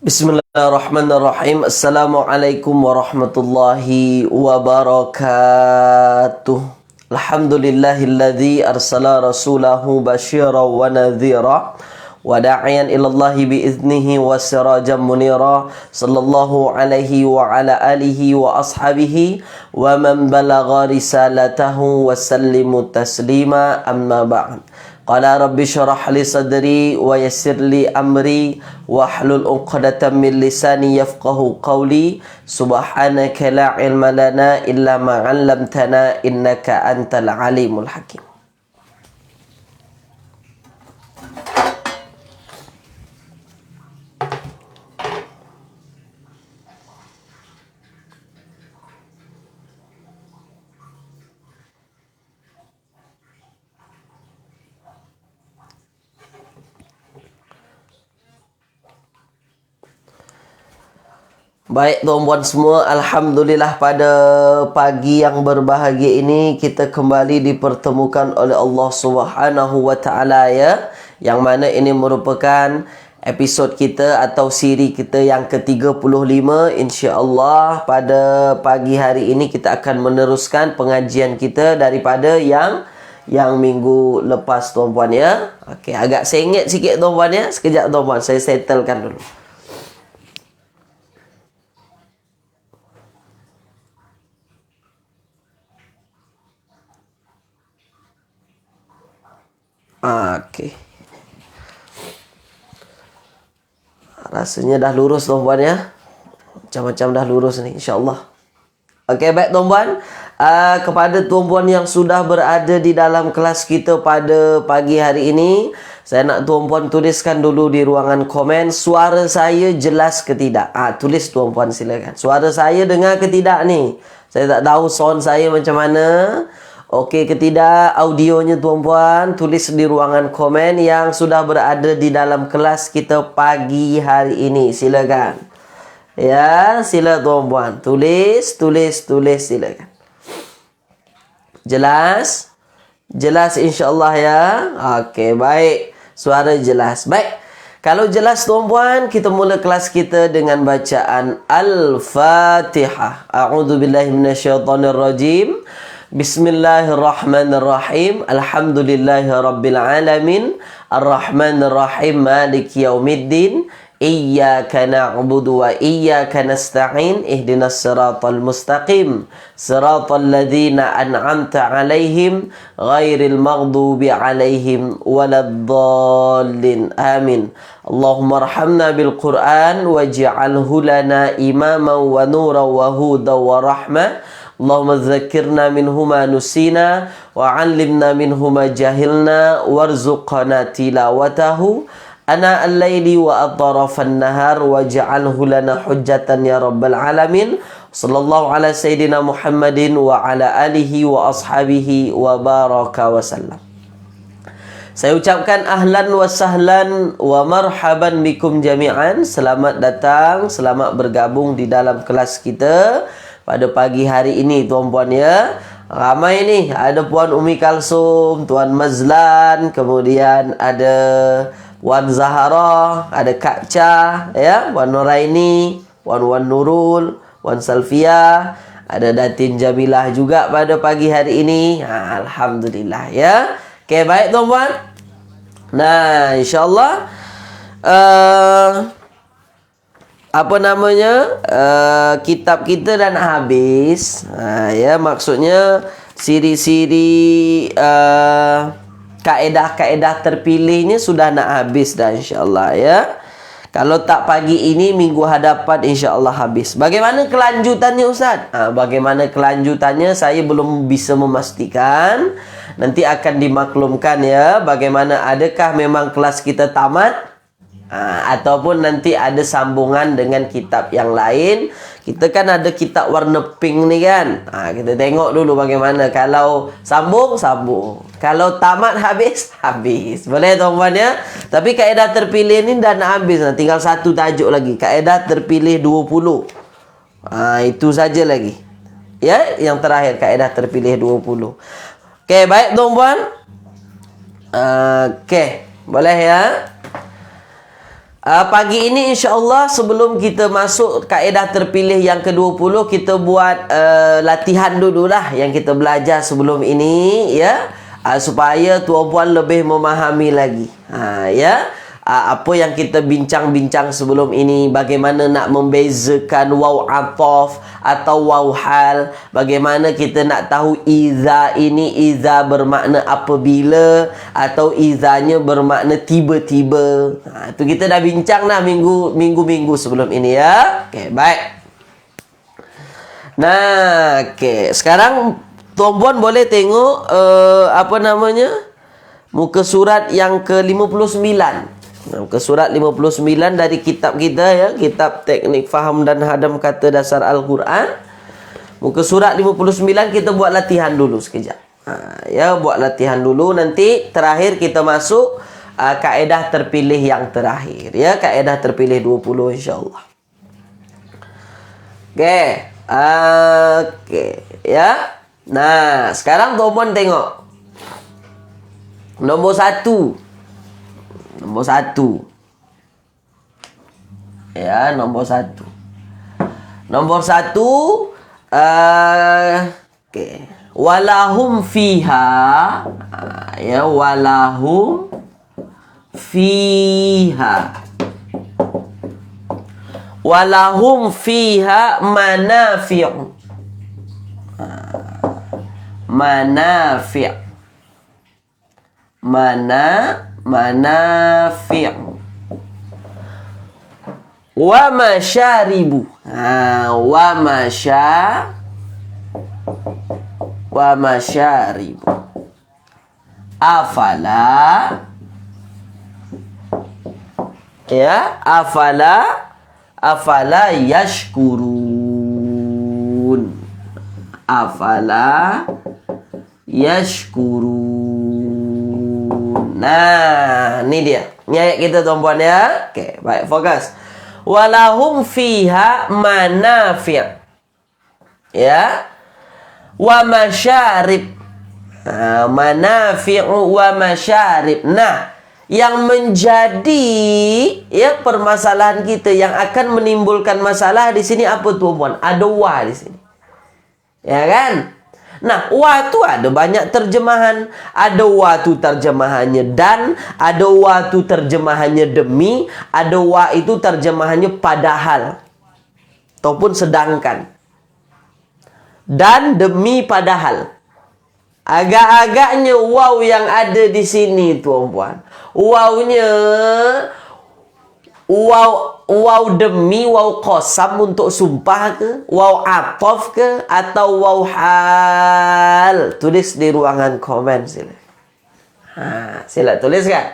Bismillahirrahmanirrahim. Assalamualaikum warahmatullahi wabarakatuh. Alhamdulillahilladzi arsala rasulahu basyiran wa nadhira wa da'iyan ilallahi biiznihi wa sirajan munira. Sallallahu alaihi wa ala alihi wa ashabihi wa man balagha risalatahu wa sallimu taslima, amma ba'd. Qala rabbi syarah li sadri wa yassir li amri wahlul 'uqdatam min lisani yafqahu qawli. Subhanaka la ilma lana illa ma 'allamtana innaka antal alimul hakim. Baik tuan-puan semua, Alhamdulillah pada pagi yang berbahagia ini kita kembali dipertemukan oleh Allah Subhanahu wa Ta'ala, ya, yang mana ini merupakan episod kita atau siri kita yang ke-35. InsyaAllah pada pagi hari ini kita akan meneruskan pengajian kita daripada yang minggu lepas, tuan-puan, ya. Okey, agak sengit sikit tuan-puan, ya. Sekejap tuan-puan, saya settlekan dulu. Okey. Rasanya dah lurus tuan-puan, ya. Macam-macam dah lurus ni, insya-Allah. Okey, baik tuan-puan. Kepada tuan-puan yang sudah berada di dalam kelas kita pada pagi hari ini, saya nak tuan-puan tuliskan dulu di ruangan komen, suara saya jelas ke tidak? Tulis tuan-puan, silakan. Suara saya dengar ke tidak ni? Saya tak tahu sound saya macam mana. Okey ke tidak audionya, tuan-puan? Tulis di ruangan komen yang sudah berada di dalam kelas kita pagi hari ini. Silakan. Ya, sila tuan-puan. Tulis, silakan. Jelas? Jelas insya-Allah, ya. Okey, baik. Suara jelas. Baik. Kalau jelas tuan-puan, kita mula kelas kita dengan bacaan Al-Fatihah. A'udzubillahi minasyaitonirrajim. Bismillahirrahmanirrahim. Alhamdulillahirabbil alamin. Arrahmanirrahim. Maliki yaumiddin. Iyyaka na'budu wa iyyaka nasta'in. Ihdinas siratal mustaqim. Siratal ladzina an'amta 'alaihim ghairil maghdubi 'alaihim waladdallin. Amin. Allahumma arhamna bil Qur'an waj'alhu lana imaman wa nuran wa hudan wa rahmah. Allahumma dzakkirna minhuma nusina wa 'allimna minhuma jahilna warzuqna tilawatahu ana al-laili wa atrafan nahar waj'alhu lana hujjatan ya rabbal alamin. Sallallahu ala sayyidina Muhammadin wa ala alihi wa ashabihi wa baraka wa sallam. Saya ucapkan ahlan wa sahlan wa marhaban bikum jami'an. Selamat datang, selamat bergabung di dalam kelas kita pada pagi hari ini, tuan-puan, ya. Ramai ni. Ada Puan Umi Kalsum, Tuan Mazlan, kemudian ada Puan Zahara, ada Kak Cha, ya, Puan Nuraini, Puan Nurul, Puan Salfia, ada Datin Jamilah juga pada pagi hari ini. Alhamdulillah, ya. Okey, baik tuan-puan. Nah, insya-Allah apa namanya, kitab kita dah nak habis, ya, maksudnya siri-siri kaedah-kaedah terpilihnya sudah nak habis dah, insyaAllah, ya. Kalau tak pagi ini, minggu hadapan insyaAllah habis. Bagaimana kelanjutannya, Ustaz? Bagaimana kelanjutannya saya belum bisa memastikan. Nanti akan dimaklumkan, ya, bagaimana, adakah memang kelas kita tamat, ataupun nanti ada sambungan dengan kitab yang lain. Kita kan ada kitab warna pink ni kan. Kita tengok dulu bagaimana. Kalau sambung, kalau tamat, habis. Boleh tuan-puan, ya. Tapi kaedah terpilih ni dah nak habis. Tinggal satu tajuk lagi. Kaedah terpilih 20. Itu saja lagi. Ya, yang terakhir kaedah terpilih 20. Okey, baik tuan-puan. Okey, boleh, ya. Pagi ini insya-Allah sebelum kita masuk kaedah terpilih yang ke-20, kita buat latihan dululah yang kita belajar sebelum ini, ya. Supaya tuan-puan lebih memahami lagi. Ya. Apa yang kita bincang-bincang sebelum ini, bagaimana nak membezakan waw ataf atau waw hal, bagaimana kita nak tahu iza ini, iza bermakna apabila atau izanya bermakna tiba-tiba. Itu kita dah bincang dah minggu-minggu sebelum ini, ya. Okey, baik. Nah, okey, sekarang tuan-puan boleh tengok muka surat yang ke-59. Muka surat 59 dari kitab kita, ya, kitab Teknik Faham dan Hadam Kata Dasar Al-Quran. Muka surat 59 kita buat latihan dulu sekejap. Ya, buat latihan dulu, nanti terakhir kita masuk kaedah terpilih yang terakhir, ya, kaedah terpilih 20 insya-Allah. Okey. Okey, ya. Nah, sekarang tuan-puan tengok nombor 1. Nombor 1. Ya, nombor 1. Nombor 1, okey. Walahum fiha, ya, walahum fiha. Walahum fiha manafi'. Manafi'. Manafi' wa masyaribu. Wa masyaribu. Afala, ya, afala yashkurun. Afala yashkurun. Nah, ini dia. Ini ayat kita, tuan-puan, ya. Okey, baik, fokus. Walahum fiha manafi'. Ya. Wa masyarib. Manafi'u wa masyarib. Nah, yang menjadi, ya, permasalahan kita yang akan menimbulkan masalah di sini apa, tuan-puan? Ada wa di sini. Ya kan? Nah, wa tu ada banyak terjemahan. Ada wa tu terjemahannya dan, ada wa tu terjemahannya demi, ada wa itu terjemahannya padahal ataupun sedangkan. Dan, demi, padahal. Agak-agaknya waw yang ada di sini, tuan-puan. Wawnya waw demi, waw qasam untuk sumpah ke, waw ataf ke, atau waw hal? Tulis di ruangan komen sila. Sila tuliskan.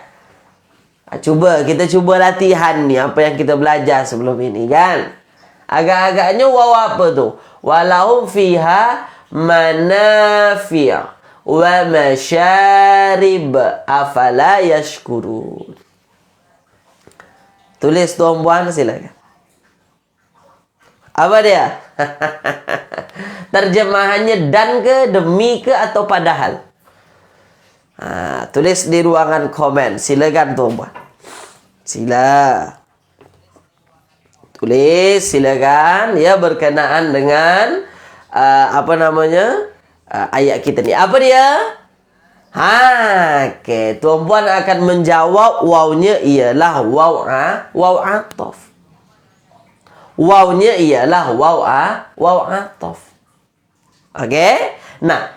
Kita cuba latihan ni apa yang kita belajar sebelum ini, kan? Agak-agaknya waw apa tu? Walahum fiha manafi' wa masyarib afala yashkurun. Tulis, tuan-puan, silakan. Apa dia? Terjemahannya dan ke, demi ke, atau padahal? Tulis di ruangan komen. Silakan, tuan-puan. Sila. Tulis, silakan, ya, berkenaan dengan ayat kita ni. Apa dia? Okey, tuan-puan akan menjawab wawnya ialah waw ataf. Wawnya ialah waw ataf. Okey? Nah,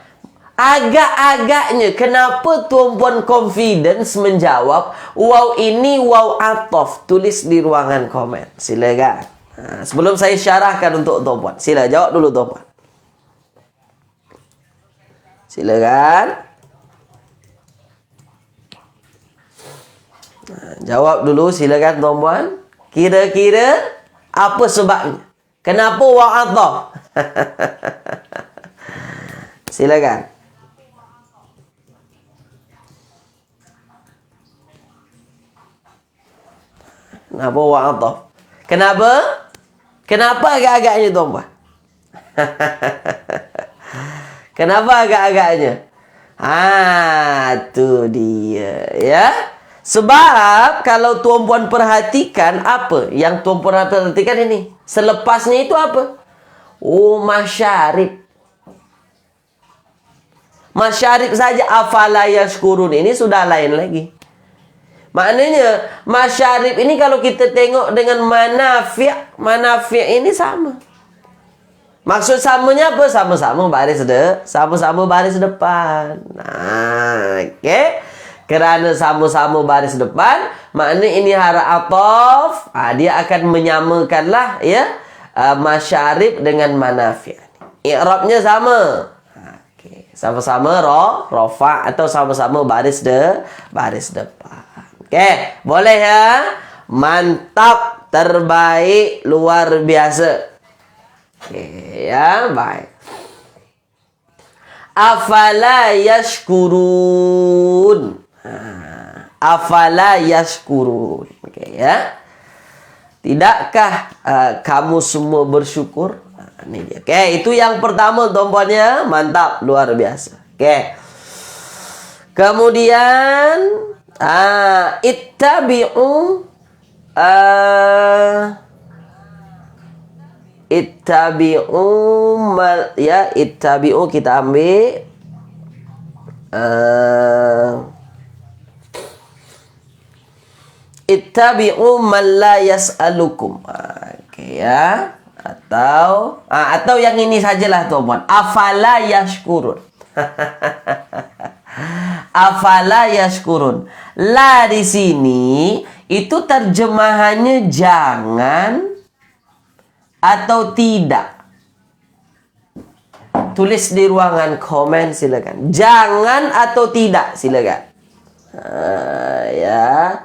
agak-agaknya kenapa tuan-puan confidence menjawab waw ini waw ataf? Tulis di ruangan komen. Silakan. Sebelum saya syarahkan untuk tuan-puan, sila jawab dulu, tuan-puan. Silakan. Jawab dulu, silakan, tuan-puan. Kira-kira apa sebabnya? Kenapa waw ataf? Silakan. Kenapa waw ataf? Kenapa? Kenapa agak-agaknya, tuan-puan? Kenapa agak-agaknya? Tu dia, ya. Sebab kalau tuan-puan perhatikan, apa yang tuan-puan perhatikan ini? Selepasnya itu apa? Oh, masyarib. Masyarib saja, afala yashkurun, ini sudah lain lagi. Maknanya masyarib ini kalau kita tengok dengan manafi' ini sama. Maksud samanya apa? Sama-sama baris depan. Nah, okey. Kerana sama-sama baris depan, maknanya ini haraf ataf, dia akan menyamakanlah ya masyarib dengan manafi'. I'rabnya sama. Okey, sama-sama rafa' atau sama-sama baris depan. Okey, boleh ya? Mantap, terbaik, luar biasa. Okey, ya, baik. Afala yashkurun. Afala yashkurun. Okey, ya. Tidakkah kamu semua bersyukur? Ini dia. Okey, itu yang pertama tuan-puan ya. Mantap, luar biasa. Okey. Kemudian ittabi'u ittabi'u kita ambil ittabi'u man la yas'alukum. Okey ya. Atau yang ini sajalah tuan-puan. Afala yashkurun. Afala yashkurun. La di sini itu terjemahannya jangan atau tidak. Tulis di ruangan komen silakan. Jangan atau tidak silakan. Ya.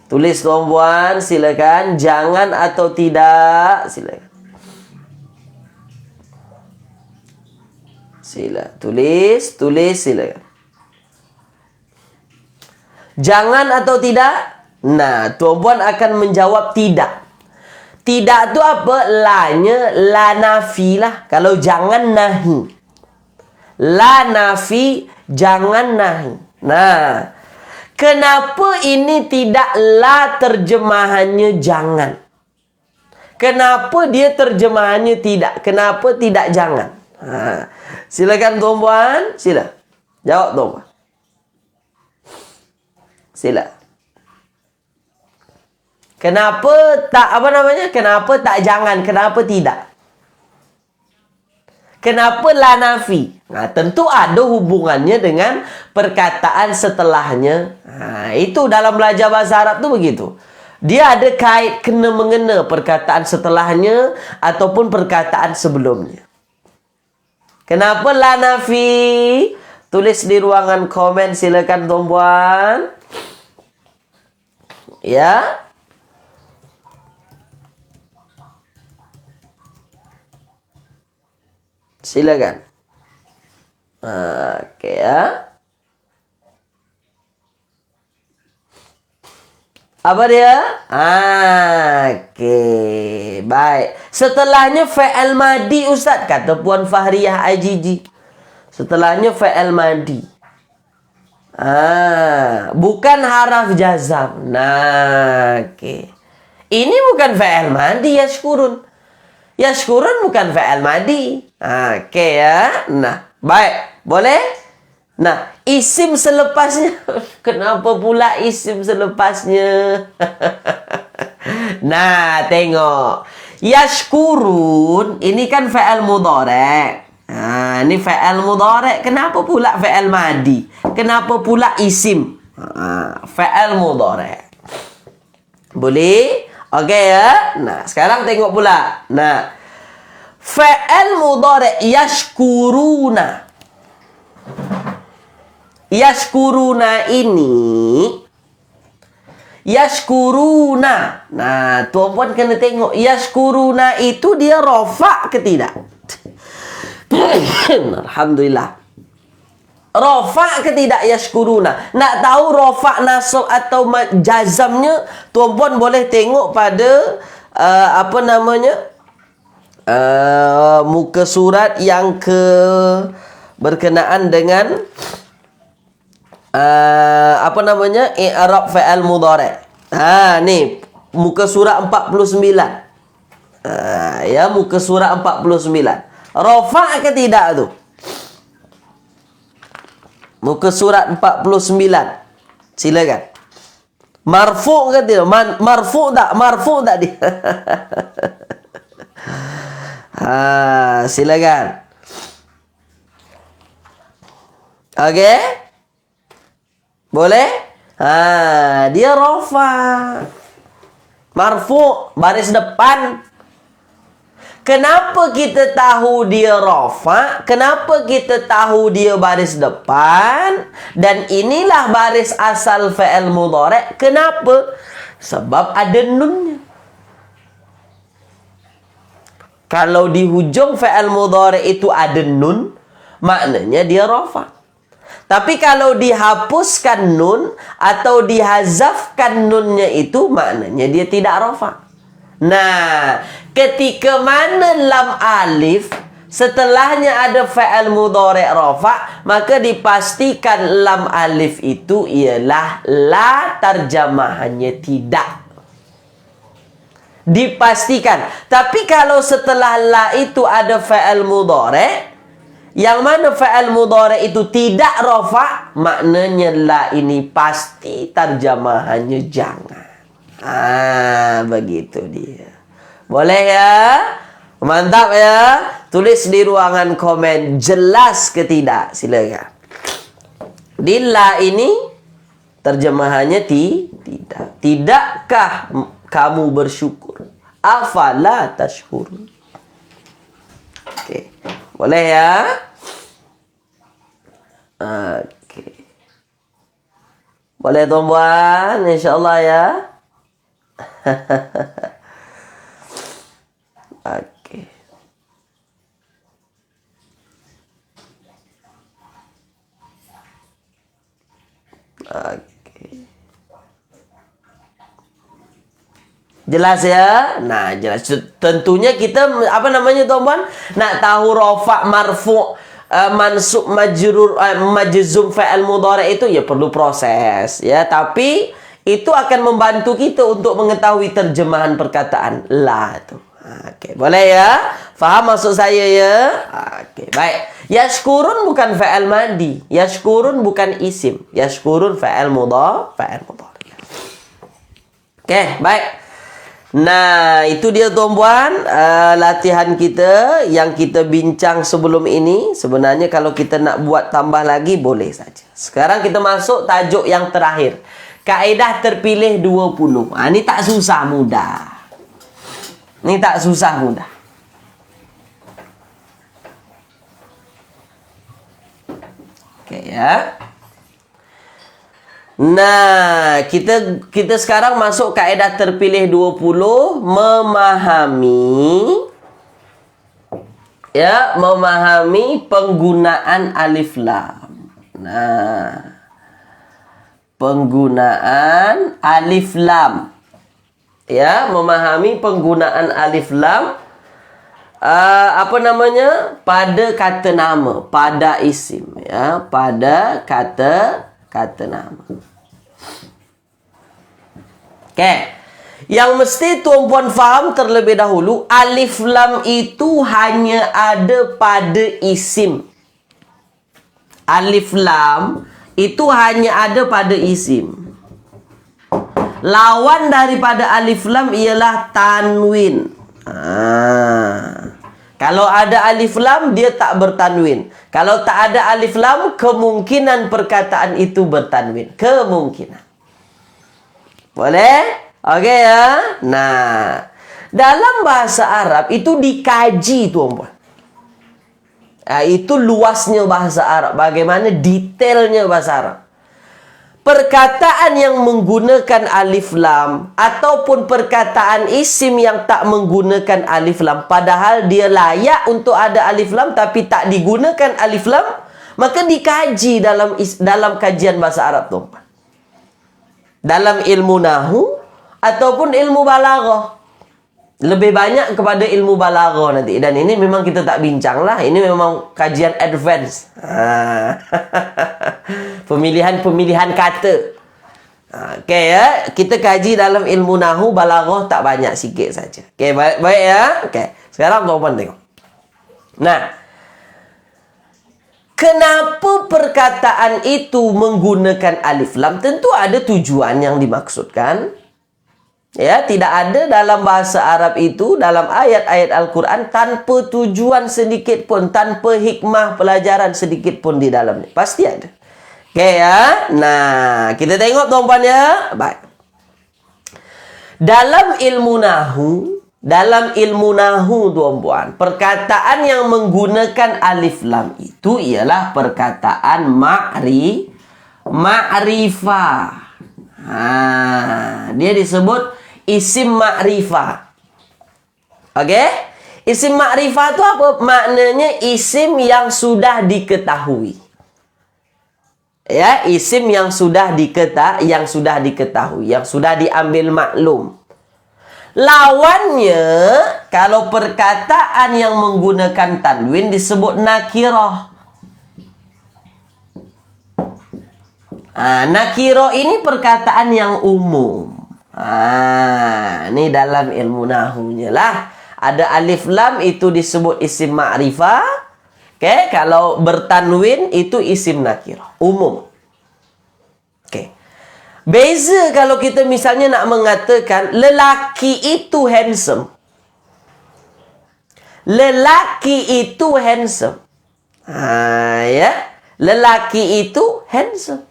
Tulis tuan-puan silakan. Jangan atau tidak silakan. Tulis silakan. Jangan atau tidak? Nah, tuan-puan akan menjawab tidak. Tidak itu apa? La-nya la nafi lah. Kalau jangan nahi. La nafi, jangan nahi. Nah, kenapa ini tidak la terjemahannya jangan? Kenapa dia terjemahannya tidak? Kenapa tidak jangan? Silakan tuan-puan, sila. Jawab tuan-puan. Sila. Kenapa tak Kenapa tak jangan? Kenapa tidak? Kenapa la nafi? Tentu ada hubungannya dengan perkataan setelahnya. Itu dalam belajar bahasa Arab tu begitu. Dia ada kait kena-mengena perkataan setelahnya ataupun perkataan sebelumnya. Kenapa la nafi? Tulis di ruangan komen silakan tuan-puan. Ya. Silakan. Okey ya. Apa dia? Okey, baik. Setelahnya fa'al madi Ustaz, kata Puan Fahriyah IGG. Setelahnya fa'al madi. Bukan haraf jazam. Nah, okey. Ini bukan fa'al madi yashkurun. Yashkurun bukan fa'al madi. Okey ya. Nah, baik. Boleh? Nah, isim selepasnya. Kenapa pula isim selepasnya? Nah, tengok. Yashkurun ini kan fa'al mudhari'. Ini fa'al mudhari'. Kenapa pula fa'al madi? Kenapa pula isim? Fa'al mudhari'. Boleh? Okey ya. Nah, sekarang tengok pula. Nah, fa'al mudhari' yashkuruna. Yashkuruna ini yashkuruna. Nah, tuan-puan kena tengok yashkuruna itu dia rafa' ke tidak? Alhamdulillah. Rafa' ke tidak yashkuruna? Nak tahu rafa' nasab atau jazamnya, tuan-puan boleh tengok pada muka surat yang berkenaan dengan apa namanya? I'rab fa'al mudhari'. Nih muka surah 49. Ya, muka surah 49. Rafa' ke tidak tu? Muka surat 49. Silakan. Marfu' ke tidak? Marfu' tak? Marfu' tak dia? Silakan. Okey? Boleh? Dia rafa'. Marfu' baris depan. Kenapa kita tahu dia rafa'? Kenapa kita tahu dia baris depan? Dan inilah baris asal fa'il mudhari'. Kenapa? Sebab ada nunnya. Kalau di hujung fa'il mudhari' itu ada nun, maknanya dia rafa'. Tapi kalau dihapuskan nun atau dihazafkan nunnya itu, maknanya dia tidak rafa'. Nah, ketika mana lam alif setelahnya ada fa'il mudhari' rafa', maka dipastikan lam alif itu ialah la, terjemahannya tidak. Dipastikan. Tapi kalau setelah la itu ada fa'il mudhari', yang mana fa'il mudhari' itu tidak rafa', maknanya la ini pasti terjemahannya jangan. Begitu dia. Boleh ya? Mantap ya? Tulis di ruangan komen jelas ke tidak? Silakan. Di la ini terjemahannya tidak. Tidakkah kamu bersyukur? Afala tashkurun? Oke. Boleh ya? Oke. Boleh tuan-puan? InsyaAllah ya. Oke. Jelas ya? Nah, jelas. Tentunya kita apa namanya tuan-puan? Nak tahu rafa', marfu', mansub, majrur, majzum fa'il mudhari' itu ya perlu proses ya, tapi itu akan membantu kita untuk mengetahui terjemahan perkataan la tu. Okey, boleh ya? Faham maksud saya ya? Okey, baik. Yashkurun bukan fa'il madi, yashkurun bukan isim, yashkurun fa'il mudhari'. Okey, baik. Nah, itu dia tuan-puan, latihan kita yang kita bincang sebelum ini. Sebenarnya kalau kita nak buat tambah lagi boleh saja. Sekarang kita masuk tajuk yang terakhir. Kaedah terpilih 20. Ini tak susah, mudah. Ini tak susah, mudah. Okey ya. Nah, kita sekarang masuk kaedah terpilih 20, memahami penggunaan alif lam. Nah, penggunaan alif lam. Ya, memahami penggunaan alif lam apa namanya? Pada kata nama, pada isim ya, pada kata nama. Okey. Yang mesti tuan-puan faham terlebih dahulu, alif lam itu hanya ada pada isim. Alif lam itu hanya ada pada isim. Lawan daripada alif lam ialah tanwin. Kalau ada alif lam, dia tak bertanwin. Kalau tak ada alif lam, kemungkinan perkataan itu bertanwin. Kemungkinan. Boleh? Okey ya? Nah, dalam bahasa Arab itu dikaji tuan-puan. Itu luasnya bahasa Arab. Bagaimana detailnya bahasa Arab. Perkataan yang menggunakan alif lam ataupun perkataan isim yang tak menggunakan alif lam, padahal dia layak untuk ada alif lam tapi tak digunakan alif lam, maka dikaji dalam kajian bahasa Arab tu. Dalam ilmu nahu ataupun ilmu balaghah. Lebih banyak kepada ilmu balaghah nanti. Dan ini memang kita tak bincang lah. Ini memang kajian advance. Pemilihan-pemilihan kata. Okey ya, kita kaji dalam ilmu nahu balaghah tak banyak, sikit saja. Okey, baik ya. Okey. Sekarang tuan-tuan tengok. Nah, kenapa perkataan itu menggunakan alif lam? Tentu ada tujuan yang dimaksudkan. Ya, tidak ada dalam bahasa Arab itu, dalam ayat-ayat Al-Quran tanpa tujuan sedikit pun, tanpa hikmah pelajaran sedikit pun di dalamnya. Pasti ada. Okey ya. Nah, kita tengok tuan-tuan ya. Baik. Dalam ilmu nahu tuan-tuan, perkataan yang menggunakan alif lam itu ialah perkataan ma'rifah. Dia disebut isim ma'rifah. Okey? Isim ma'rifah itu apa? Maknanya isim yang sudah diketahui. Ya, isim yang sudah diketahui, yang sudah diambil maklum. Lawannya, kalau perkataan yang menggunakan tanwin disebut nakirah. Nakirah ini perkataan yang umum. Ini dalam ilmu nahunya lah. Ada alif lam itu disebut isim ma'rifah. Okey, kalau bertanwin itu isim nakirah, umum. Okey. Beza kalau kita misalnya nak mengatakan lelaki itu handsome. Lelaki itu handsome. Ya. Lelaki itu handsome.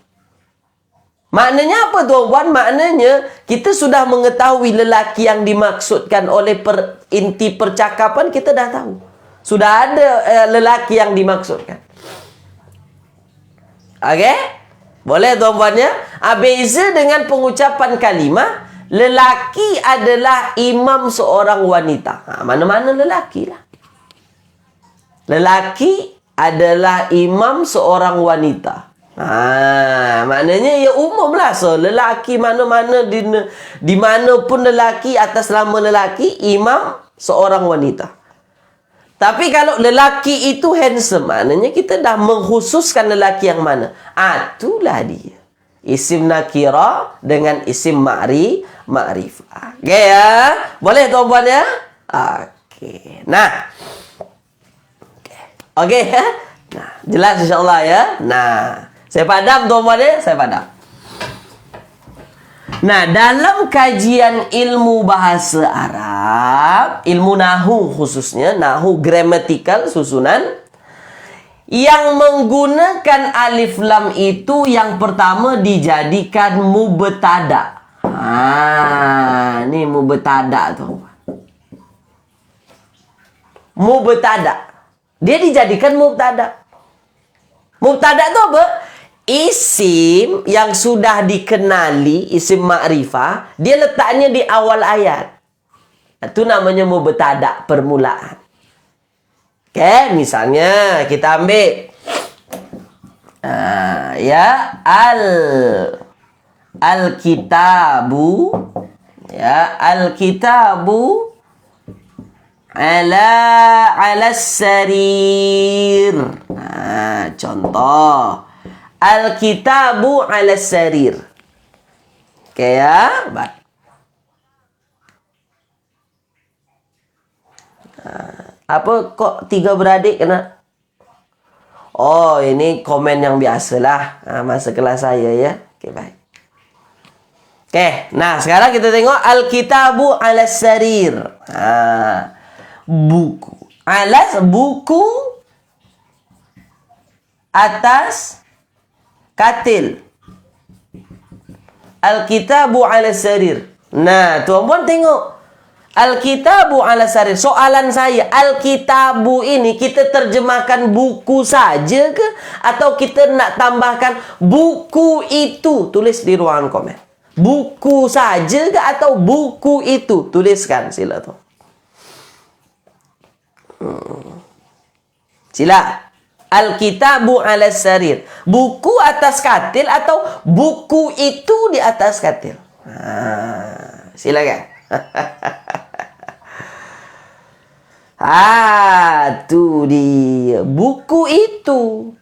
Maknanya apa tuan-tuan? Maknanya kita sudah mengetahui lelaki yang dimaksudkan oleh inti percakapan, kita dah tahu. Sudah ada lelaki yang dimaksudkan. Okey? Boleh tuan-tuan ya? Beza dengan pengucapan kalimah, lelaki adalah imam seorang wanita. Mana-mana lelaki lah. Lelaki adalah imam seorang wanita. Maknanya ya umum lah. So, lelaki mana-mana di mana pun lelaki, atas nama lelaki, imam seorang wanita. Tapi kalau lelaki itu handsome, maknanya kita dah mengkhususkan lelaki yang mana. Itulah dia. Isim nakira dengan isim ma'rifah. Okey ya? Boleh tuan-puan ya? Okey. Nah. Okey ya? Nah, jelas insya-Allah ya. Nah, saya padam tuan-puan ya? Saya padam. Nah, dalam kajian ilmu bahasa Arab, ilmu nahu khususnya, nahu gramatikal, susunan, yang menggunakan alif lam itu yang pertama dijadikan mubtada. Ini mubtada tu. Mubtada. Dia dijadikan mubtada. Mubtada tu apa? Isim yang sudah dikenali, isim ma'rifah, dia letaknya di awal ayat. Itu namanya mubtada, permulaan. Okey, misalnya kita ambil ya al-kitabu ala sarir. Contoh al-kitabu ala sarir. Okey ya, baik. Apa kok tiga beradik kena? Oh, ini komen yang biasalah masa kelas saya ya. Okey, baik. Okey, nah sekarang kita tengok al-kitabu ala sarir. Buku. Buku atas katil. Al-kitabu ala sarir. Nah, tuan-puan tengok. Al-kitabu ala sarir. Soalan saya, al-kitabu ini kita terjemahkan buku saja ke? Atau kita nak tambahkan buku itu? Tulis di ruangan komen. Buku saja ke atau buku itu? Tuliskan, sila tu. Sila. Al-kitabu ala sarir. Buku atas katil atau buku itu di atas katil? Silakan. Tu dia. Buku itu.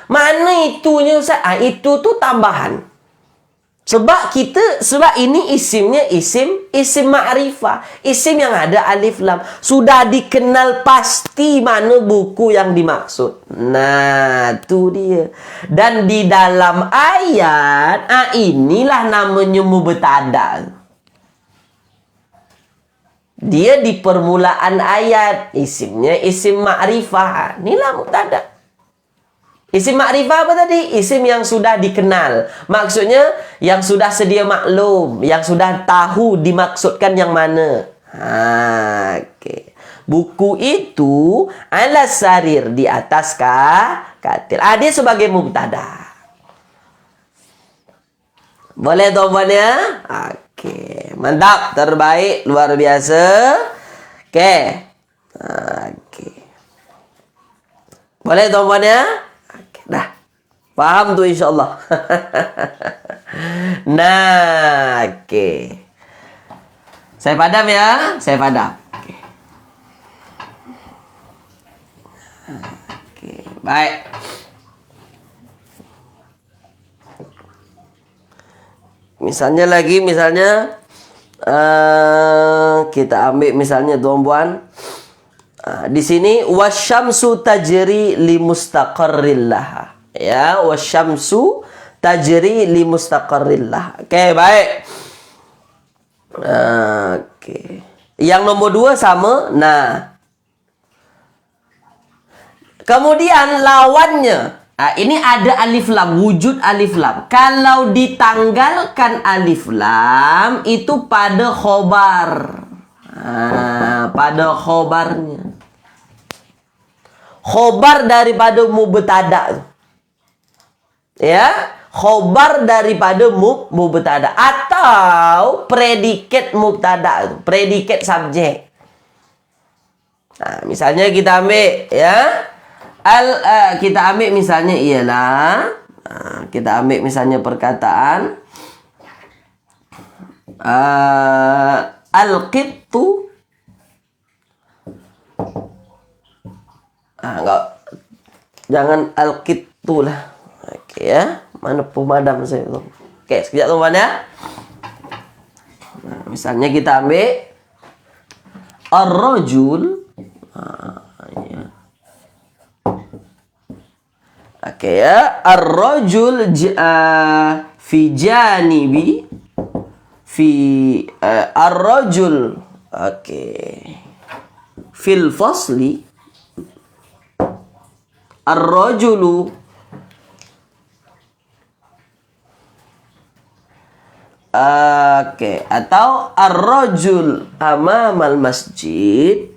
Mana itunya Ustaz? Itu tuh tambahan. Sebab ini isimnya isim ma'rifah. Isim yang ada alif lam. Sudah dikenal pasti mana buku yang dimaksud. Nah, tu dia. Dan di dalam ayat, inilah namanya mubtada. Dia di permulaan ayat. Isimnya isim ma'rifah. Inilah mubtada. Isim ma'rifah apa tadi? Isim yang sudah dikenal. Maksudnya yang sudah sedia maklum, yang sudah tahu dimaksudkan yang mana. Okay. Buku itu ala sarir, di atas katil. Dia sebagai mubtada. Boleh tuan-tuan ya? Okey, mantap, terbaik, luar biasa. Okey. Boleh tuan-tuan ya? Dah. Faham tu insyaAllah. Nah, okey. Saya padam ya. Saya padam. Okey. Baik. Misalnya kita ambil misalnya tuan-puan. Di sini wasyamsu tajri li mustaqarril laha. Ya, wasyamsu tajri li mustaqarril laha. Okey, baik. Okey. Yang nombor 2 sama. Nah. Kemudian lawannya. Ini ada alif lam, wujud alif lam. Kalau ditanggalkan alif lam itu pada khobar. Pada khobarnya. Khobar daripada mubtada. Ya, khobar daripada mubtada atau predikat mubtada, predikat subjek. Misalnya kita ambil ya. Kita ambil misalnya ialah kita ambil misalnya perkataan al-qittu. Enggak, jangan al-qittu lah. Okey ya. Mana pemadam saya tu. Okey, sekejap tuan-tuan ya. Misalnya kita ambil ar-rajul. Ya. Okey ya. Ar-rajul fi janibi ar-rajul. Okey. Fil fasli ar-rajulu atau ar-rajul amamal masjid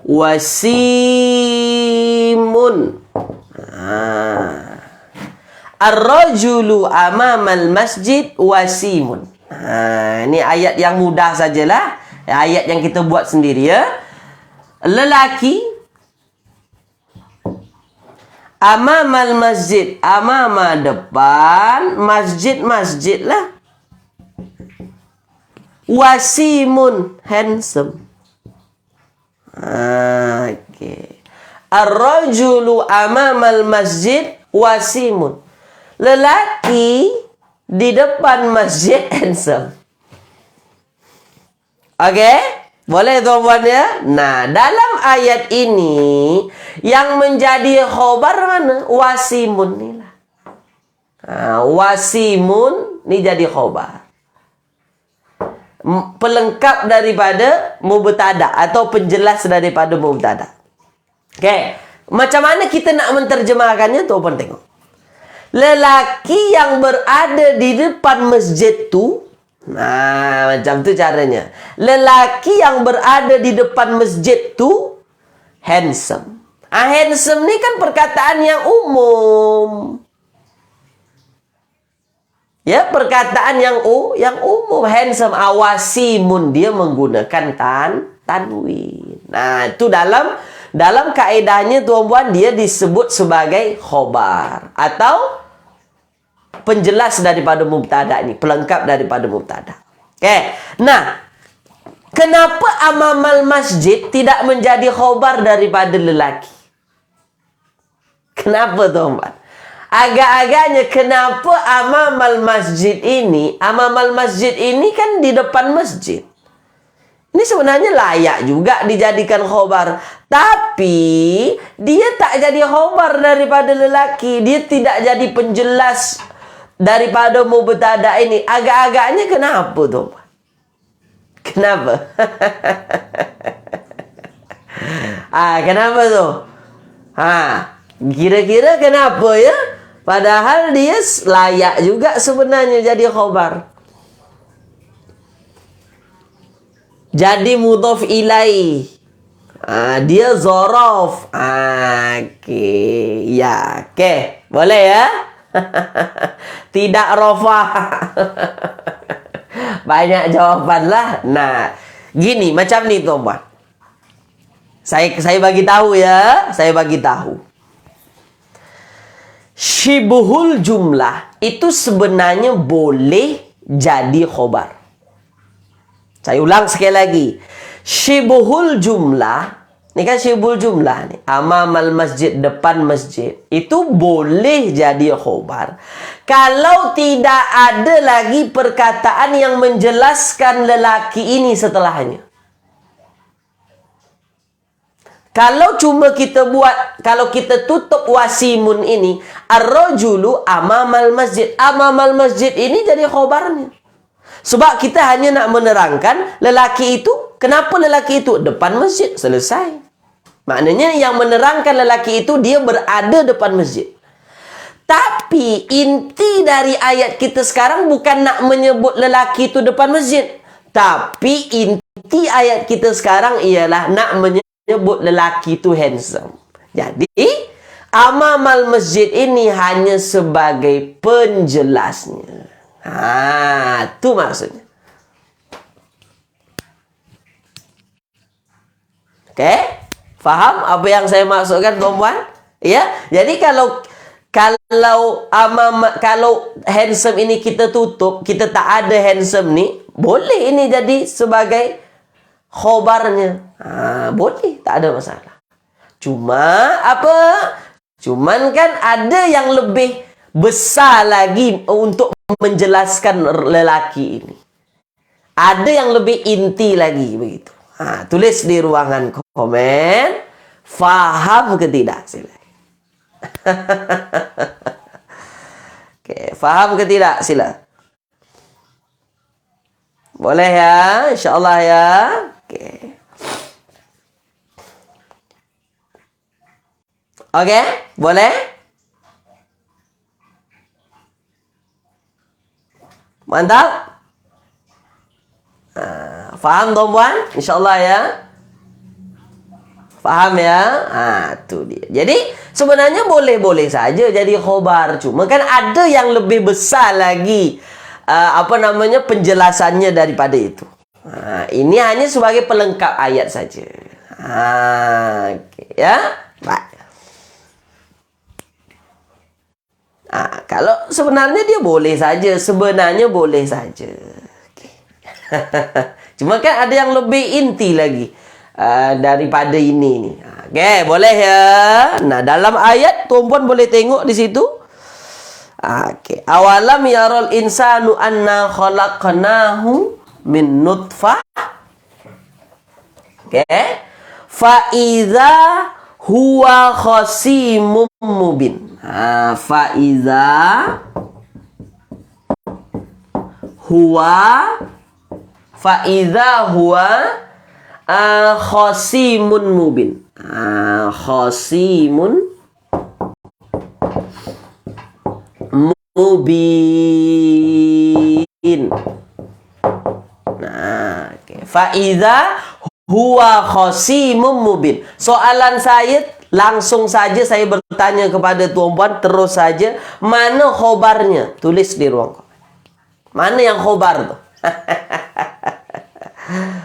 wasimun. Ar-rajulu amamal masjid wasimun. Ini ayat yang mudah sajalah. Ayat yang kita buat sendiri ya. Lelaki amamal masjid, amama depan, masjid lah. Wasimun, handsome. Okey. Ar-rajulu amamal masjid wasimun. Lelaki di depan masjid handsome. Okey? Boleh tuan-tuan ya? Nah, dalam ayat ini yang menjadi khobar mana? Wasimun ni lah. Wasimun ni jadi khobar. Pelengkap daripada mubtada atau penjelas daripada mubtada. Okey. Macam mana kita nak menterjemahkannya? Tuan-tuan tengok. Lelaki yang berada di depan masjid tu, macam tu caranya. Lelaki yang berada di depan masjid tu handsome. Handsome ni kan perkataan yang umum. Ya, perkataan yang umum. Handsome, awasimun, dia menggunakan tanwin. Nah, itu dalam kaedahnya tuan-puan dia disebut sebagai khobar atau penjelas daripada mubtada ini, pelengkap daripada mubtada. Oke. Nah, kenapa amamal masjid tidak menjadi khobar daripada lelaki? Kenapa tuan-tuan? Agak-agaknya kenapa amamal masjid ini kan di depan masjid. Ini sebenarnya layak juga dijadikan khobar. Tapi dia tak jadi khobar daripada lelaki. Dia tidak jadi penjelas daripada mubtada ini. Agak-agaknya kenapa tuh? Kenapa? Kenapa tuh? Kira-kira kenapa ya? Padahal dia layak juga sebenarnya jadi khobar. Jadi mudhaf ilaih. Dia zorof. Oke. Ya, oke. Boleh ya? Tidak rofa. Banyak jawaban lah. Nah, gini macam ni tuan-tuan. Saya bagi tahu ya. Saya bagi tahu. Syibhul jumlah itu sebenarnya boleh jadi khobar. Saya ulang sekali lagi. Syibhul jumlah, ini kan syibhul jumlah nih. Amamal masjid, depan masjid. Itu boleh jadi khobar. Kalau tidak ada lagi perkataan yang menjelaskan lelaki ini setelahnya. Kalau cuma kita buat, kalau kita tutup wasimun ini, ar-rajulu amamal masjid. Amamal masjid ini jadi khobarnya. Sebab kita hanya nak menerangkan lelaki itu, kenapa lelaki itu depan masjid, selesai. Maknanya yang menerangkan lelaki itu dia berada depan masjid. Tapi inti dari ayat kita sekarang bukan nak menyebut lelaki itu depan masjid. Tapi inti ayat kita sekarang ialah nak menyebut lelaki itu handsome. Jadi amamal masjid ini hanya sebagai penjelasnya. Itu maksudnya. Oke? Faham apa yang saya maksudkan, tuan-tuan? Ya. Jadi kalau handsome ini kita tutup, kita tak ada handsome ni, boleh ini jadi sebagai khobarnya. Boleh, tak ada masalah. Cuman kan ada yang lebih besar lagi untuk menjelaskan lelaki ini. Ada yang lebih inti lagi begitu. Tulis di ruangan komen. Faham ke tidak? Sila. Oke, faham ke tidak? Sila. Boleh ya? InsyaAllah ya. Oke. Oke, boleh? Mantap? Faham tuan-tuan? InsyaAllah ya. Faham ya? Itu dia. Jadi sebenarnya boleh-boleh saja jadi khobar. Cuma kan ada yang lebih besar lagi penjelasannya daripada itu. Ini hanya sebagai pelengkap ayat saja. Okay, ya. Baik. Kalau sebenarnya dia boleh saja. Sebenarnya boleh saja. Okay. Cuma kan ada yang lebih inti lagi daripada ini nih. Okay, boleh ya. Nah, dalam ayat tuan-puan boleh tengok di situ. Okay. Awalam yarul insanu anna khalaqnahu min nutfah. Okay. Fa iza huwa khasimun mubin. Faiza huwa khasimun mubin. Khasimun mubin. Faiza huwa khasimun mubin. Soalan saya langsung saja saya bertanya kepada tuan-puan, terus saja, mana khobarnya? Tulis di ruang komen. Mana yang khobar tuh?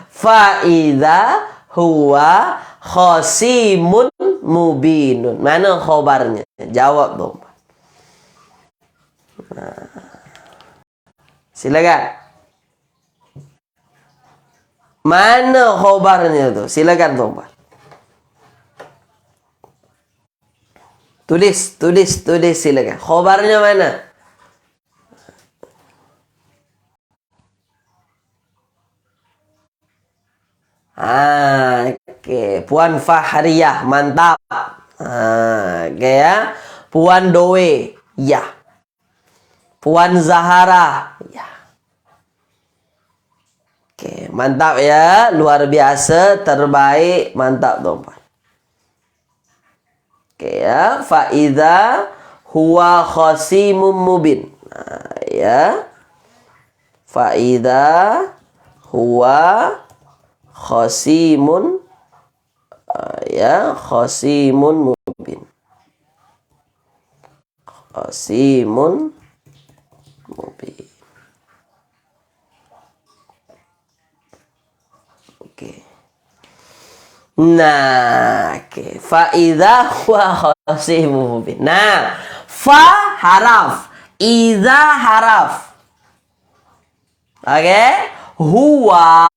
Fa'idha huwa khasimun mubinun. Mana khobarnya? Jawab tuan-puan. Silakan. Mana khobarnya tuh? Silakan tuan-tuan. Tulis silakan. Khobarnya mana? Oke. Puan Fahriyah, mantap. Oke ya. Puan Doe, ya. Puan Zahara, ya. Oke, mantap ya. Luar biasa, terbaik, mantap tuan-tuan. Oke ya. Faiza huwa khosimum mubin. Ya. Faiza huwa khosimun, ya, khosimun mubin. Khosimun mubin. Oke. Nah, oke. Fa idza huwa khosimun mubin. Nah, fa haraf, idza haraf. Oke? Huwa,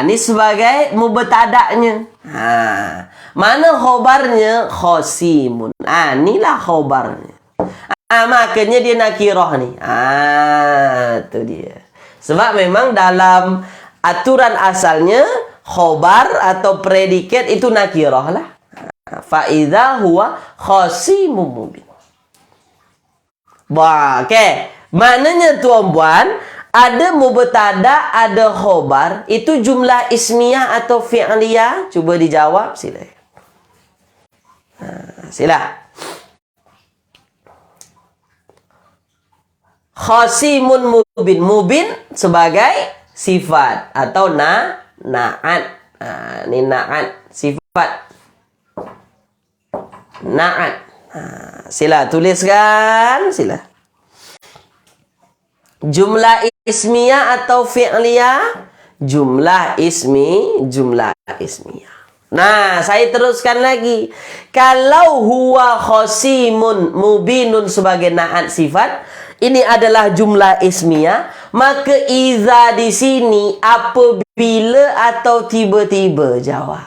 ini sebagai mubtada'nya. Mana khobarnya? Khosimun. Inilah khobarnya. Makanya dia nakirah nih. Itu dia. Sebab memang dalam aturan asalnya khobar atau predikat itu nakirah lah. Fa'idha huwa khosimun mubin. Oke. Maknanya tuan-puan, ada mubtada, ada khobar. Itu jumlah ismiyah atau fi'liyah? Cuba dijawab, sila. Sila. Khosimun mubin. Mubin sebagai sifat atau na'at. Ini na'at, sifat. Na'at. Sila tuliskan, sila. Jumlah ismiyah atau fi'liyah? Jumlah ismiyah. Nah, saya teruskan lagi. Kalau huwa khosimun mubinun sebagai na'at sifat, ini adalah jumlah ismiyah, maka iza di sini apabila atau tiba-tiba? Jawab.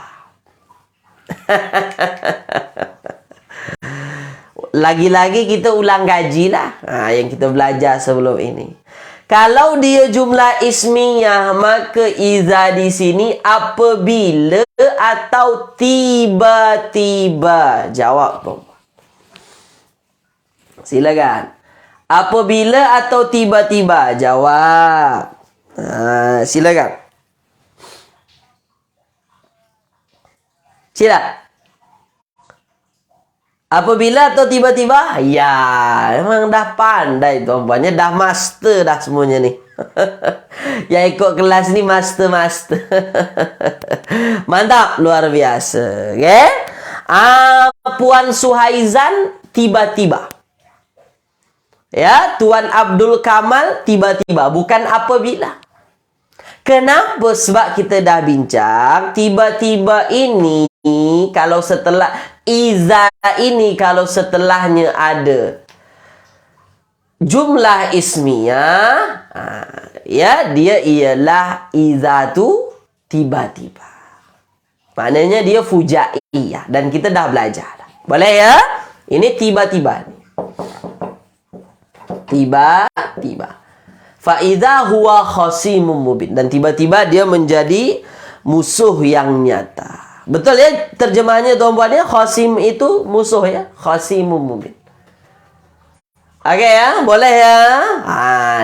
Lagi-lagi kita ulang gaji lah. Yang kita belajar sebelum ini. Kalau dia jumlah ismiyah, maka iza di sini apabila atau tiba-tiba. Jawab dong. Silakan. Apabila atau tiba-tiba? Jawab. Silakan. Sila. Apabila atau tiba-tiba? Ya, memang dah pandai tuan-puannya, dah master dah semuanya nih. Yang ikut kelas ni master. Mantap, luar biasa. Okay? Puan Suhaizan tiba-tiba. Ya, Tuan Abdul Kamal tiba-tiba, bukan apabila. Kenapa? Sebab kita dah bincang, tiba-tiba ini kalau setelah iza ini, kalau setelahnya ada jumlah ismiyah, ya, dia ialah izatu tiba-tiba. Maknanya dia fujaiyah, dan kita dah belajar. Boleh ya? Ini tiba-tiba. Tiba-tiba. Fa'idha huwa khosimun mubin. Dan tiba-tiba dia menjadi musuh yang nyata. Betul ya terjemahannya tuan-puan ya? Khosim itu musuh ya? Khosimun mubin. Oke ya? Boleh ya?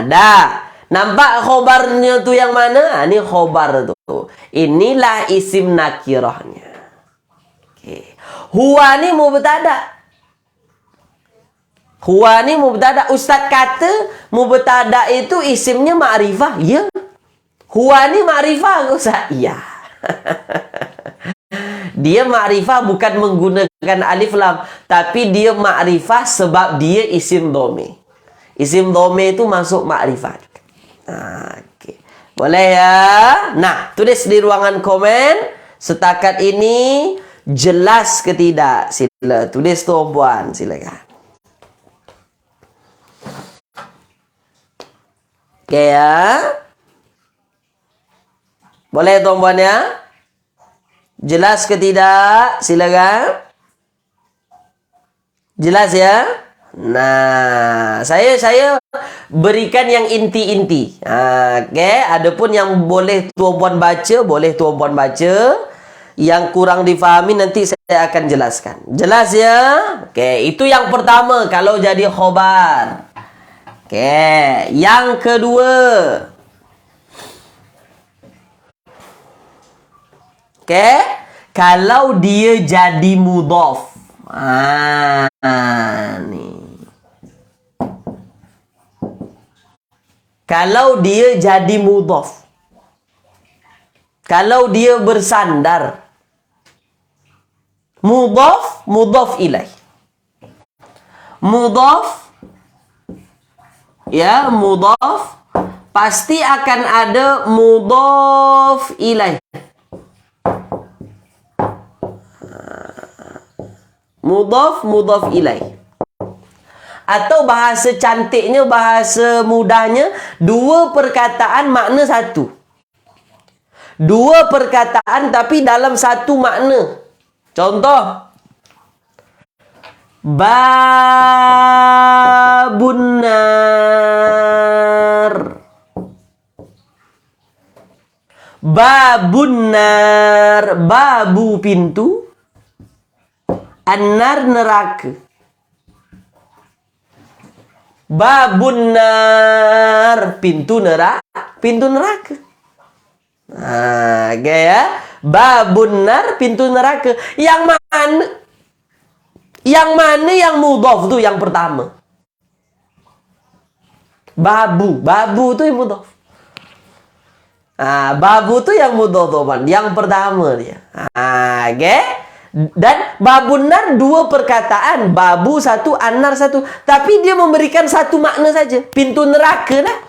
Dah. Nampak khobarnya tu yang mana? Ini khobar tu. Inilah isim nakirahnya. Oke. Huwa ni mubtada. Huwa ni mubtada. Ustaz kata mubtada itu isimnya ma'rifah. Ya. Huwa ni ma'rifah Ustaz? Ya. Dia ma'rifah bukan menggunakan alif lam, tapi dia ma'rifah sebab dia isim dhamir. Isim dhamir itu masuk ma'rifah. Okay. Boleh ya? Nah, tulis di ruangan komen. Setakat ini jelas ke tidak? Sila tulis tuan-puan, silakan. Oke ya. Boleh tuan-puan ya? Jelas ke tidak? Silakan. Jelas ya? Nah, saya berikan yang inti-inti. Oke, adapun yang boleh tuan-puan baca, boleh tuan-puan baca. Yang kurang difahami nanti saya akan jelaskan. Jelas ya? Oke, itu yang pertama kalau jadi khobar. Oke, yang kedua. Oke, kalau dia jadi mudhaf. Nih. Kalau dia jadi mudhaf. Kalau dia bersandar. Mudhaf, mudhaf ilaih. Mudhaf, ya, mudhaf. Pasti akan ada mudhaf ilaih. Mudhaf, mudhaf ilaih. Atau bahasa cantiknya, bahasa mudahnya, dua perkataan makna satu. Dua perkataan tapi dalam satu makna. Contoh. Babun nar. Babun nar. Babu pintu. An-nar neraka. Babun nar. Pintu neraka. Pintu neraka. Nah, okay, ya. Babun nar, pintu neraka. Yang mana yang mudhaf tu yang pertama? Babu. Babu tu yang mudhaf. Babu tu yang mudhaf tu, yang pertama dia. Okay. Dan babun nar dua perkataan. Babu satu, an-nar satu. Tapi dia memberikan satu makna saja. Pintu neraka lah.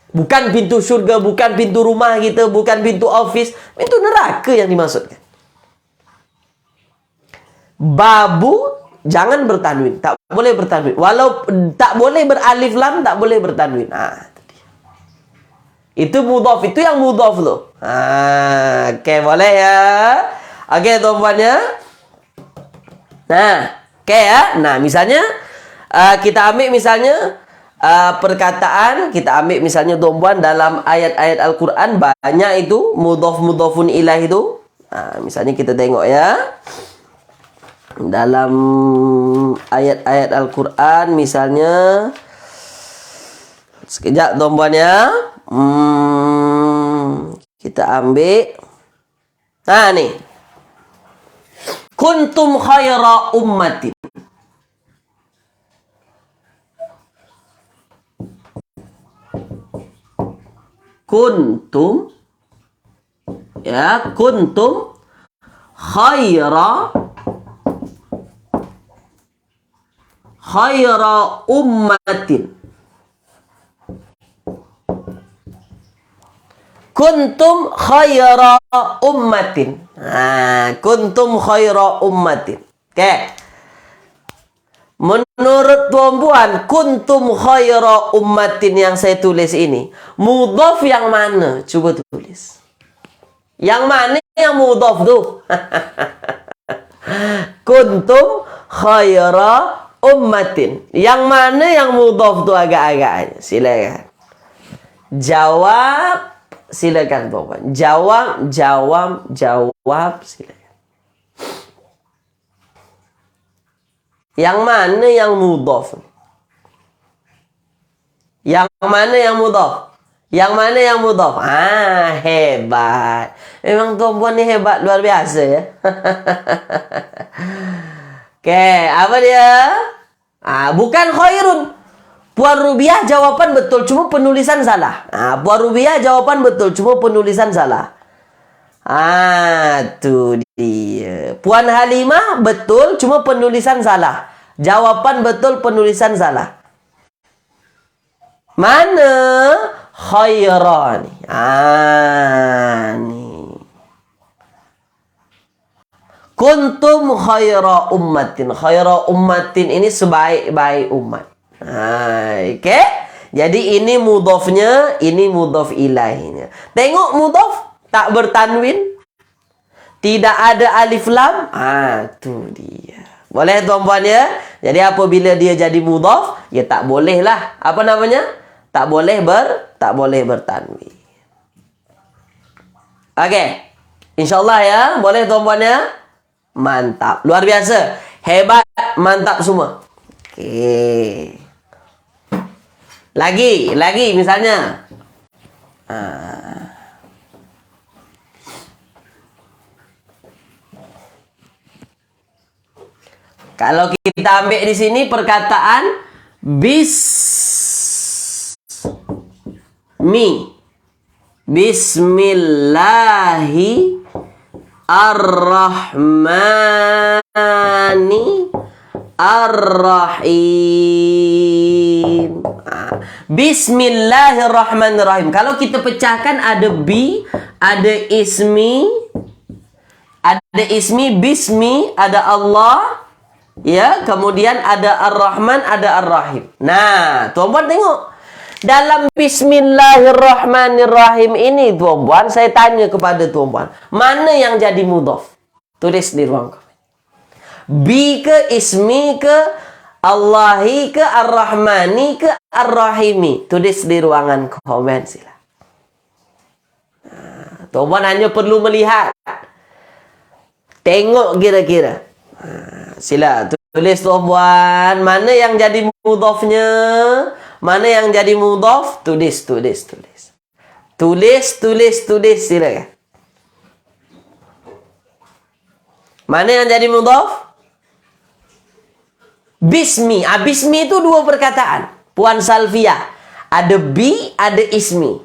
Bukan pintu syurga, bukan pintu rumah kita, bukan pintu office. Pintu neraka yang dimaksudkan. Babu jangan bertanwin. Tak boleh bertanwin. Walau tak boleh beralif lam, tak boleh bertanwin. Itu mudhaf. Itu yang mudhaf tu. Okey, boleh ya. Okey, tuan-puan ya. Nah, okey ya. Nah, misalnya kita ambil misalnya perkataan, kita ambil misalnya tuan-puan dalam ayat-ayat Al-Quran banyak itu mudhaf-mudhafun ilaih itu. Misalnya kita tengok ya. Dalam ayat-ayat Al-Quran misalnya, sekejap tuan-puan ya. Kita ambil. Nih. Kuntum khaira ummatin. Kuntum, ya, kuntum khaira ummatin. Kuntum khaira ummatin. Kuntum khaira ummatin. Oke. Menurut tuan-puan, kuntum khaira ummatin yang saya tulis ini, mudhaf yang mana? Coba tulis. Yang mana yang mudhaf tu? Kuntum khaira ummatin. Yang mana yang mudhaf tu agak-agaknya? Silakan. Jawab. Silakan tuan-puan. Jawab, silakan. Yang mana yang mudhaf? Yang mana yang mudhaf? Yang mana yang mudhaf? Hebat. Memang tuan-puan ni hebat luar biasa ya. Okey, apa dia? Bukan khairun. Puan Rubiah jawapan betul, cuma penulisan salah. Puan Rubiah jawapan betul, cuma penulisan salah. Tu dia. Puan Halimah betul, cuma penulisan salah. Jawapan betul, penulisan salah. Mana khaira ni? Ni. Kuntum khaira ummatin. Khaira ummatin ini sebaik-baik umat. Okey. Jadi ini mudhofnya, ini mudhof ilaihnya. Tengok mudhof tak bertanwin, tidak ada alif lam. Tu dia. Boleh tuan-puan ya? Jadi apabila dia jadi mudhof, ya tak boleh lah. Apa namanya? Tak boleh bertanwin. Okey. InsyaAllah ya. Boleh tuan-puan ya? Mantap. Luar biasa. Hebat. Mantap semua. Okey. Lagi misalnya. Kalau kita ambil di sini perkataan Bismillahirrahmanirrahim. Bismillahirrahmanirrahim. Kalau kita pecahkan ada ada ismi, bismi, ada Allah, ya, kemudian ada Ar-Rahman, ada Ar-Rahim. Nah, tuan-puan tengok. Dalam Bismillahirrahmanirrahim ini, tuan-puan, saya tanya kepada tuan-puan, mana yang jadi mudhaf? Tulis di ruang komen. Bi ke, ismi ke, Allahi ke, Ar-Rahmani ke, Ar-Rahimi? Tulis di ruangan komen sila. Tuan-puan hanya perlu melihat. Tengok kira-kira. Sila tulis tuan-puan, mana yang jadi mudhafnya? Mana yang jadi mudhaf? Tulis. Tulis silakan. Mana yang jadi mudhaf? Bismi. Bismi itu dua perkataan. Puan Salvia. Ada bi, ada ismi.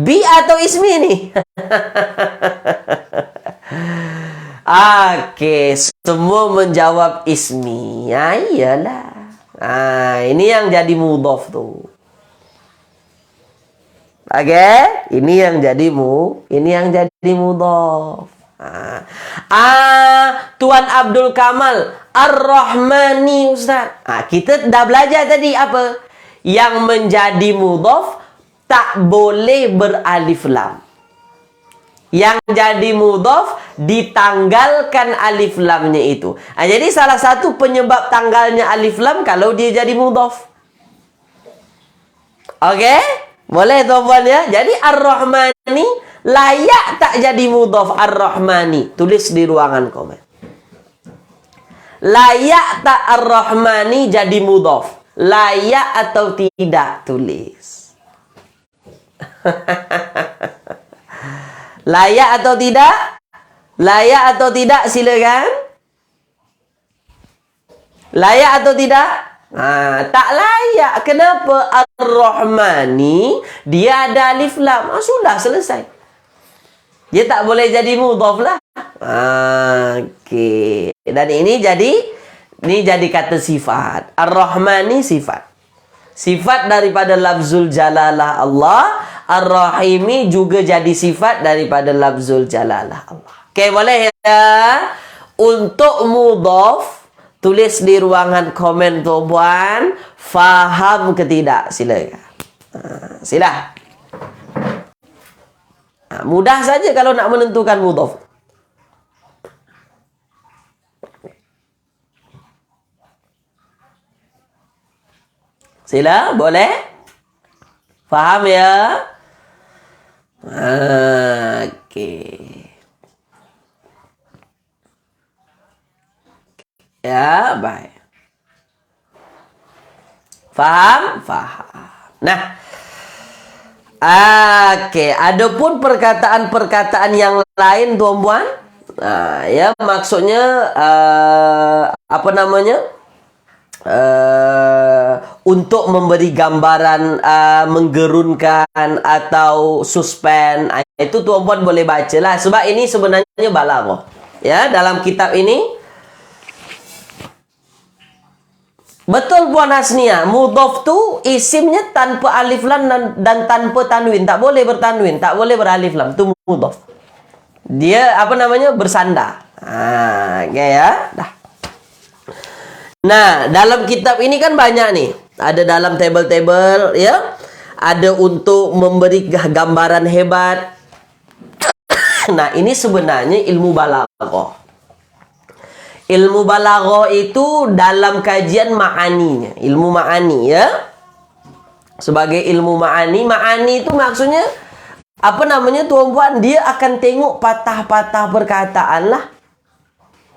Bi atau ismi ini? Oke, semua menjawab ismi. Iyalah. Ini yang jadi mudhaf tuh. Oke, ini yang jadi mudhaf. Tuan Abdul Kamal Ar-Rahmani, Ustaz. Kita dah belajar tadi apa? Yang menjadi mudhaf tak boleh beralif lam. Yang jadi mudhaf ditanggalkan alif lamnya itu. Jadi salah satu penyebab tanggalnya alif lam kalau dia jadi mudhaf. Oke? Boleh tuan-puan ya? Jadi Ar-Rahmani layak tak jadi mudhaf Ar-Rahmani? Tulis di ruangan komen. Layak tak Ar-Rahmani jadi mudhaf? Layak atau tidak? Tulis. Layak atau tidak? Layak atau tidak? Silakan. Layak atau tidak? Tak layak. Kenapa? Ar-Rahmani dia ada alif lam. Sudah selesai. Dia tak boleh jadi mudhaf lah. Okey. Dan ini jadi kata sifat. Ar-Rahmani sifat. Sifat daripada lafzul jalalah Allah. Ar-Rahimi juga jadi sifat daripada lafzul jalalah Allah. Okey, boleh ya? Untuk mudhaf, tulis di ruangan komen tuan-puan, faham ke tidak? Silakan. Sila. Mudah saja kalau nak menentukan mudhaf. Sila, boleh? Faham ya? Okey. Ya, baik. Faham? Faham. Nah, okey. Adapun perkataan-perkataan yang lain, tuan-puan, ya maksudnya apa namanya? Untuk memberi gambaran menggerunkan atau suspend, itu tuan-puan boleh bacalah, sebab ini sebenarnya balaghah. Ya, dalam kitab ini betul Puan Hasnia, mudhaf tu isimnya tanpa alif lam dan tanpa tanwin, tak boleh bertanwin, tak boleh beralif lam, tu mudhaf. Dia apa namanya? Bersandar. Okay ya. Dah. Nah, dalam kitab ini kan banyak nih. Ada dalam table-table, ya. Ada untuk memberi gambaran hebat. Nah, ini sebenarnya ilmu balaghah. Ilmu balaghah itu dalam kajian ma'aninya, ilmu ma'ani, ya. Sebagai ilmu ma'ani, ma'ani itu maksudnya apa namanya, tuan-puan? Dia akan tengok patah-patah perkataan lah.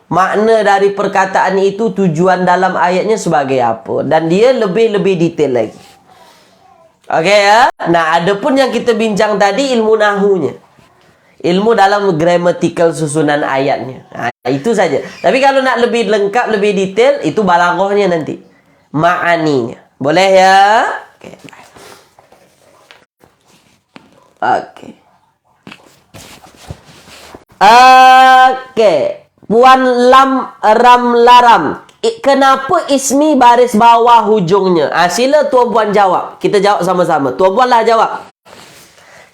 Makna dari perkataan itu, tujuan dalam ayatnya sebagai apa, dan dia lebih detail lagi. Oke, ya. Nah, adapun yang kita bincang tadi ilmu nahunya. Ilmu dalam grammatical susunan ayatnya. Nah, itu saja. Tapi kalau nak lebih lengkap, lebih detail, itu balaghahnya nanti. Ma'aninya. Boleh, ya? Oke. Oke. Oke. Puan lam ram laram. Kenapa ismi baris bawah hujungnya? Sila tuan-puan jawab. Kita jawab sama-sama. Tuan-puan lah jawab.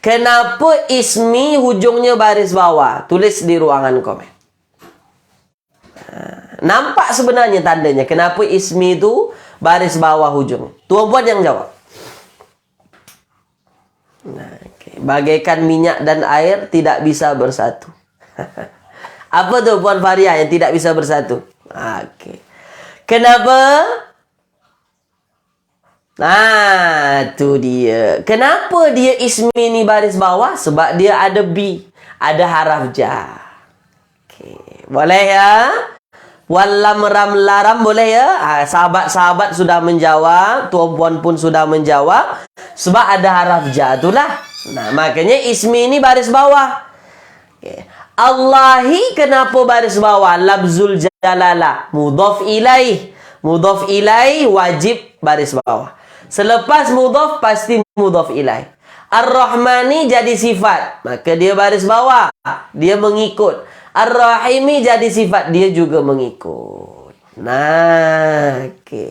Kenapa ismi hujungnya baris bawah? Tulis di ruangan komen. Nampak sebenarnya tandanya. Kenapa ismi itu baris bawah hujung? Tuan-puan yang jawab. Nah, okay. Bagaikan minyak dan air tidak bisa bersatu. Apa tuh Puan Faria yang tidak bisa bersatu? Oke. Kenapa? Nah, itu dia. Kenapa dia ismi ini baris bawah? Sebab dia ada B, ada haraf ja. Oke. Boleh, ya? Walam ram laram, boleh, ya? Sahabat-sahabat sudah menjawab, tuan-puan pun sudah menjawab. Sebab ada haraf ja, itulah. Nah, makanya ismi ini baris bawah. Oke. Allahi kenapa baris bawah? Labzul jalalah, mudhaf ilaih. Mudhaf ilaih wajib baris bawah. Selepas mudhaf pasti mudhaf ilaih. Ar-Rahmani jadi sifat, maka dia baris bawah. Dia mengikut. Ar-Rahimi jadi sifat, dia juga mengikut. Nah, oke.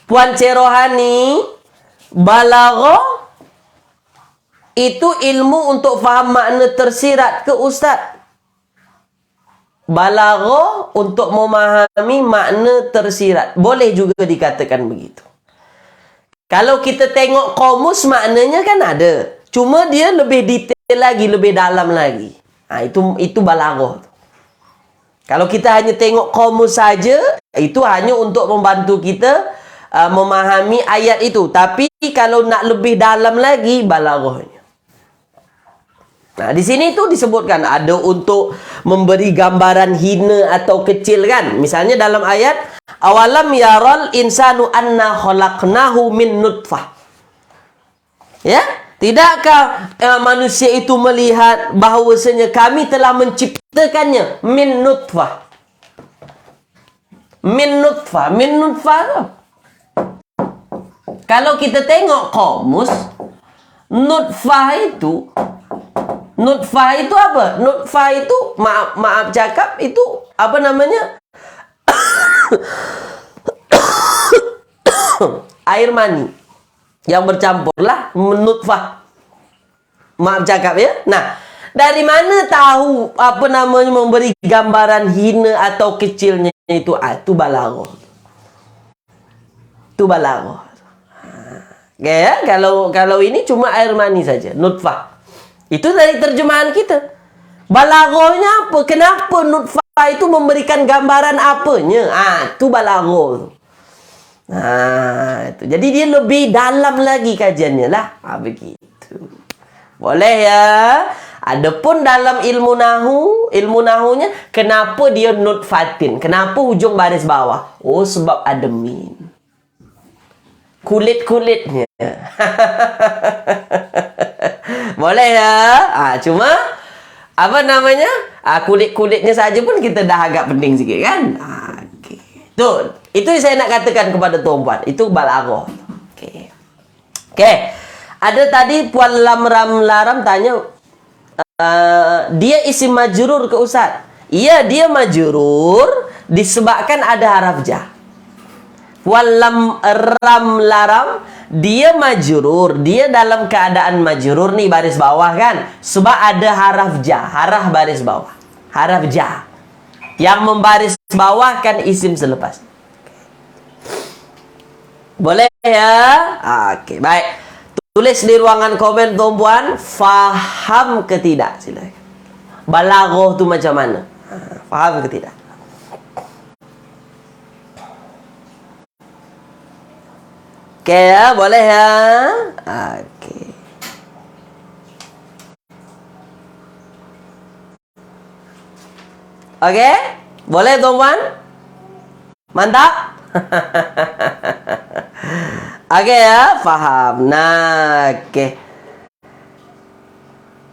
Puan Cerohani, balaghah itu ilmu untuk faham makna tersirat ke Ustaz. Balaghah untuk memahami makna tersirat. Boleh juga dikatakan begitu. Kalau kita tengok komus, maknanya kan ada. Cuma dia lebih detail lagi, lebih dalam lagi. Nah, itu balaghah. Kalau kita hanya tengok komus saja, itu hanya untuk membantu kita memahami ayat itu. Tapi kalau nak lebih dalam lagi, balaghahnya. Nah, di sini itu disebutkan ada untuk memberi gambaran hina atau kecil, kan? Misalnya dalam ayat awalam yaral insanu anna khalaqnahu min nutfah. Ya? Tidakkah manusia itu melihat bahawasanya kami telah menciptakannya min nutfah. Min nutfah, min nutfah. Kalau kita tengok kamus, nutfah itu apa? Nutfah itu, maaf cakap, itu apa namanya? Air mani yang bercampurlah nutfah. Maaf cakap, ya. Nah, dari mana tahu apa namanya memberi gambaran hina atau kecilnya itu? Itu balaghah. Itu balaghah. Ya, kalau ini cuma air mani saja, nutfah. Itu dari terjemahan kita. Balaghahnya apa? Kenapa nutfah itu memberikan gambaran apanya? Itu balaghah. Nah, itu. Jadi dia lebih dalam lagi kajiannya lah. Begitu. Boleh, ya? Adapun dalam ilmu nahunya, kenapa dia nutfatin? Kenapa hujung baris bawah? Oh, sebab ada min. Kulit-kulitnya. Boleh, ya? Cuma apa namanya? Kulit-kulitnya saja pun kita dah agak pening sikit, kan? Okay. Tuh, itu yang saya nak katakan kepada tuan-puan. Itu balaghah. Oke. Ada tadi Puan Lamram Laram tanya, dia isim majrur ke Ustaz? Iya, dia majrur disebabkan ada haraf ja. Walam ram laram, dia majrur, dia dalam keadaan majrur nih, baris bawah, kan? Sebab ada haraf ja, haraf baris bawah, haraf ja yang membaris bawah kan isim selepas. Boleh ya? Oke, baik. Tulis di ruangan komen tuan-puan, faham ke tidak? Silakan. Balaghah tu macam mana? Faham ke tidak? Oke ya, boleh ya? Oke. Oke? Boleh tuan-puan? Mantap? Oke ya, faham. Nah, oke.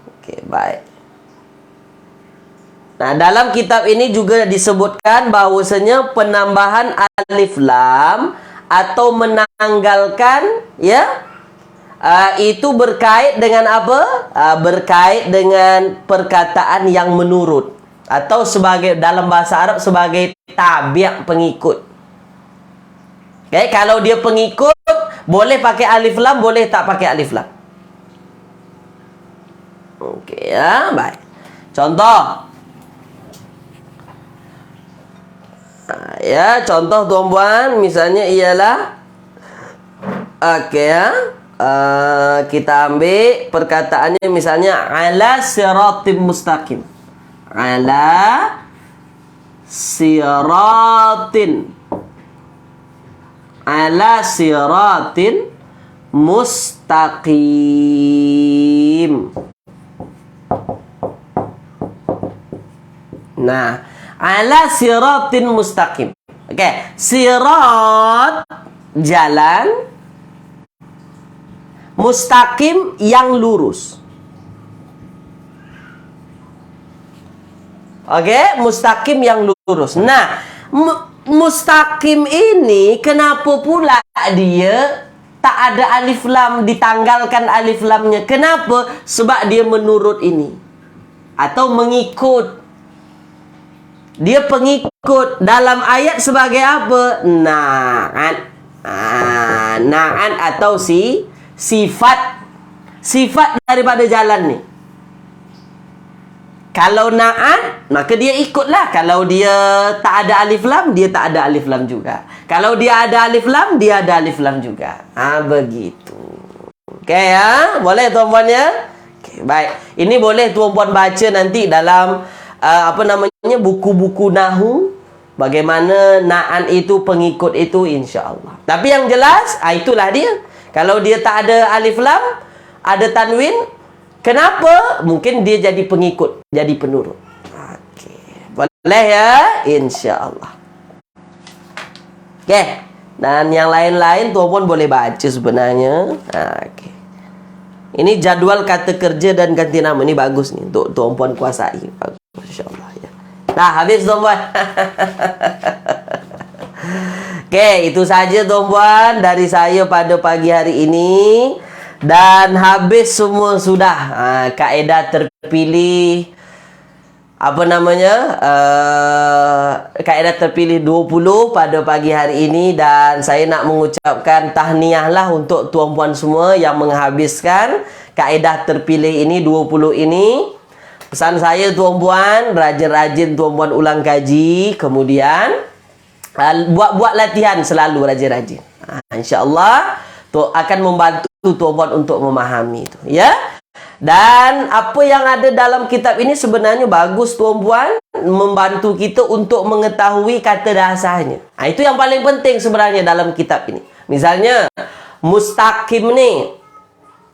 Oke, baik. Nah, dalam kitab ini juga disebutkan bahwasanya penambahan alif lam atau menanggalkan ya itu berkait dengan apa? Berkait dengan perkataan yang menurut atau sebagai dalam bahasa Arab sebagai tabi' pengikut. Okay, kalau dia pengikut boleh pakai alif lam, boleh tak pakai alif lam. Okey ya, baik. Contoh. Ya, contoh tuan-puan misalnya ialah okey ya. Kita ambil perkataannya misalnya ala siratim mustaqim. Ala siratin mustaqim. Nah, ala siratin mustaqim. Okey, sirat jalan, mustaqim yang lurus. Okey, mustaqim yang lurus. Nah, mustaqim ini kenapa pula dia tak ada alif lam, ditanggalkan alif lamnya? Kenapa? Sebab dia menurut ini atau mengikut. Dia pengikut dalam ayat sebagai apa? Na'an. Na'an atau sifat daripada jalan ni. Kalau na'an, maka dia ikutlah. Kalau dia tak ada alif lam, dia tak ada alif lam juga. Kalau dia ada alif lam, dia ada alif lam juga. Begitu. Okey ya? Boleh tuan-puan ya? Okay, baik. Ini boleh tuan-puan baca nanti dalam buku-buku nahu. Bagaimana na'an itu, pengikut itu, insya-Allah. Tapi yang jelas, itulah dia. Kalau dia tak ada alif lam, ada tanwin, kenapa? Mungkin dia jadi pengikut, jadi penurut. Okey. Boleh ya? Insya-Allah. Okey. Dan yang lain-lain tuan-puan boleh baca sebenarnya. Okey. Ini jadual kata kerja dan ganti nama. Ini bagus nih untuk tuan-puan kuasai. Bagus, insya-Allah ya. Nah, habis tuan-puan. Okey, itu saja tuan-puan dari saya pada pagi hari ini. Dan habis semua sudah kaedah terpilih kaedah terpilih 20 pada pagi hari ini. Dan saya nak mengucapkan tahniah lah untuk tuan-puan semua yang menghabiskan kaedah terpilih ini 20 ini. Pesan saya tuan-puan, rajin-rajin tuan-puan ulang kaji, kemudian buat latihan selalu rajin-rajin. InsyaAllah akan membantu tuan-puan untuk memahami itu, ya. Dan apa yang ada dalam kitab ini sebenarnya bagus tuan-puan, membantu kita untuk mengetahui kata dasarnya. Itu yang paling penting sebenarnya dalam kitab ini. Misalnya mustaqim ni,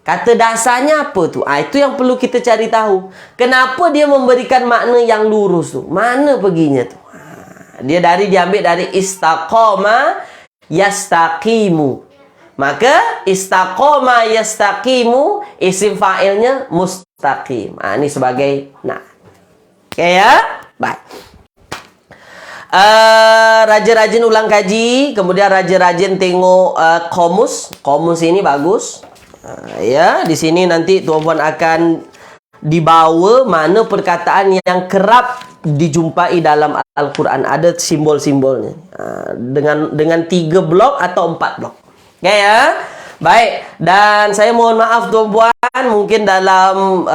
kata dasarnya apa tu? Itu yang perlu kita cari tahu. Kenapa dia memberikan makna yang lurus tu? Mana perginya tu? Dia diambil dari istaqama yastaqimu. Maka istaqama yastaqimu, isim fa'ilnya mustaqim. Ini sebagai Okey ya? Baik. Rajin-rajin ulang kaji, kemudian rajin-rajin tengok komus. Komus ini bagus. Ya, di sini nanti tuan-puan akan dibawa mana perkataan yang kerap dijumpai dalam Al-Quran. Ada simbol-simbolnya. Dengan 3 blok atau 4 blok. Okay, ya? Baik, dan saya mohon maaf tuan-puan, mungkin dalam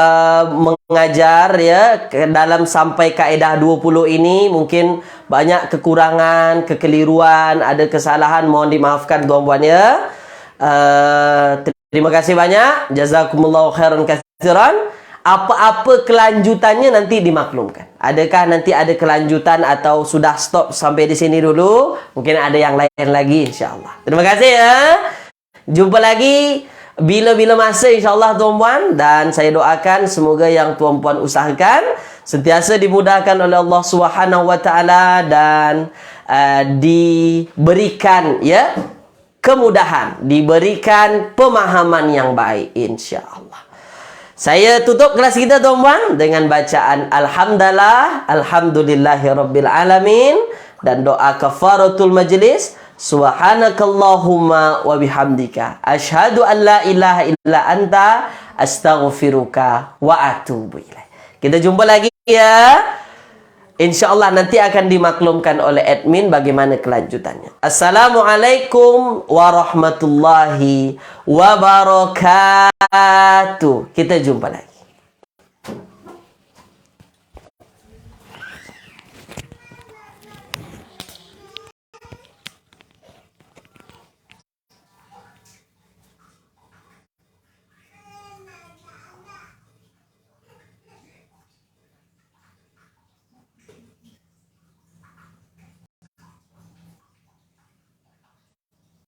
mengajar ya, dalam sampai kaedah 20 ini mungkin banyak kekurangan, kekeliruan, ada kesalahan, mohon dimaafkan tuan-puan ya. Terima kasih banyak. Jazakumullahu khairan katsiran. Apa-apa kelanjutannya nanti dimaklumkan. Adakah nanti ada kelanjutan atau sudah stop sampai di sini dulu? Mungkin ada yang lain lagi insya-Allah. Terima kasih ya. Jumpa lagi bila-bila masa insya-Allah tuan-puan, dan saya doakan semoga yang tuan-puan usahakan sentiasa dimudahkan oleh Allah Subhanahu wa taala dan diberikan ya kemudahan, diberikan pemahaman yang baik insya-Allah. Saya tutup kelas kita tuan-puan dengan bacaan Alhamdulillah, Alhamdulillahirabbil alamin, dan doa kafaratul majlis. Subhanakallahumma wa bihamdika asyhadu an la ilaha illa anta astaghfiruka wa atubu ilaik. Kita jumpa lagi ya. InsyaAllah nanti akan dimaklumkan oleh admin bagaimana kelanjutannya. Assalamualaikum warahmatullahi wabarakatuh. Kita jumpa lagi.